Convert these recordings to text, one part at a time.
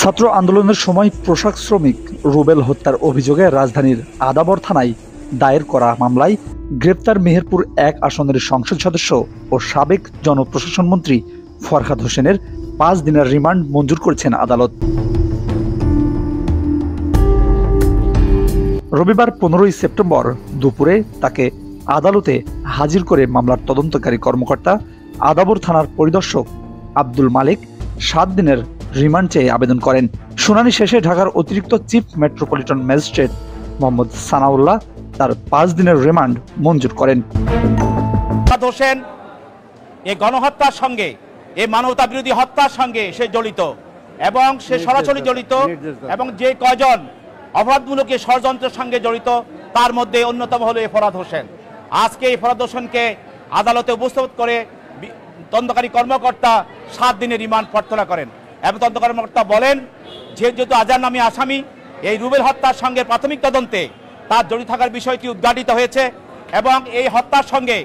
ছাত্র আন্দোলনের সময় পোশাক শ্রমিক রুবেল হত্যার অভিযোগে রাজধানীর আদাবর থানায় দায়ের করা মামলায় গ্রেপ্তার মেহেরপুর ১ আসনের সংসদ সদস্য ও সাবেক জনপ্রশাসন মন্ত্রী ফরহাদ হোসেনের ৫ দিনের রিমান্ড মঞ্জুর করেছেন আদালত। রবিবার ১৫ সেপ্টেম্বর দুপুরে তাকে আদালতে হাজির করে মামলার তদন্তকারী কর্মকর্তা আদাবর থানার পরিদর্শক আব্দুল মালিক ৭ দিনের রিমান্ড চেয়ে আবেদন করেন। শুনানি শেষে ঢাকার অতিরিক্ত chief metropolitan magistrate Mohammad Sanaullah তার ৫ দিনের রিমান্ড মঞ্জুর করেন। ফরহাদ হোসেন এই গণহত্যার সঙ্গে, এই মানবতা বিরোধী হত্যার সঙ্গে সে জড়িত এবং সে সরাসরি জড়িত এবং যে কয়জন অপরাধমূলক ষড়যন্ত্রের সঙ্গে জড়িত তার মধ্যে অন্যতম হলো এই ফরহাদ হোসেন। আজকে এই ফরহাদ হোসেনকে আদালতে উপস্থাপিত করে তদন্তকারী কর্মকর্তা ৭ দিনের রিমান্ড প্রার্থনা করেন এবং তদন্ত কর্মকর্তা বলেন যেহেতু আজার নামী আসামি এই রুবেল হত্যার সঙ্গে প্রাথমিক তদন্তে তার জড়িত থাকার বিষয়টি উদ্ঘাটিত হয়েছে এবং এই হত্যার সঙ্গে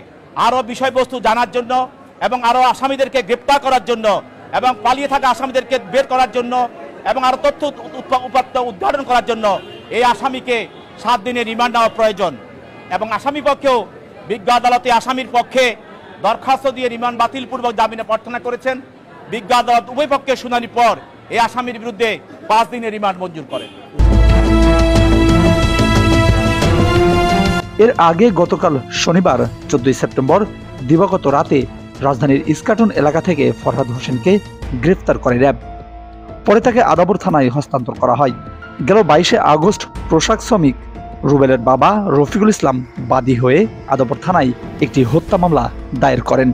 আরও বিষয়বস্তু জানার জন্য এবং আরও আসামিদেরকে গ্রেপ্তার করার জন্য এবং পালিয়ে থাকা আসামিদেরকে বের করার জন্য এবং আরও তথ্য উপাত্ত উদ্ঘাটন করার জন্য এই আসামিকে ৭ দিনের রিমান্ড নেওয়া প্রয়োজন এবং আসামি পক্ষেও বিজ্ঞ আদালতে আসামির পক্ষে দরখাস্ত দিয়ে রিমান্ড বাতিলপূর্বক জামিনে প্রার্থনা করেছেন। বিজ্ঞ আদালত উভয় পক্ষের শুনানির পর এই আসামির বিরুদ্ধে ৫ দিনের রিমান্ড মঞ্জুর করেন। এর আগে গতকাল শনিবার ১৪ সেপ্টেম্বর দিবাগত রাতে রাজধানীর ইস্কাটন এলাকা থেকে ফরহাদ হোসেনকে গ্রেফতার করে র্যাব। পরে তাকে আদাবর থানায় হস্তান্তর করা হয়। গেল ২২ আগস্ট পোশাক শ্রমিক রুবেলের বাবা রফিকুল ইসলাম বাদী হয়ে আদাবর থানায় একটি হত্যা মামলা দায়ের করেন।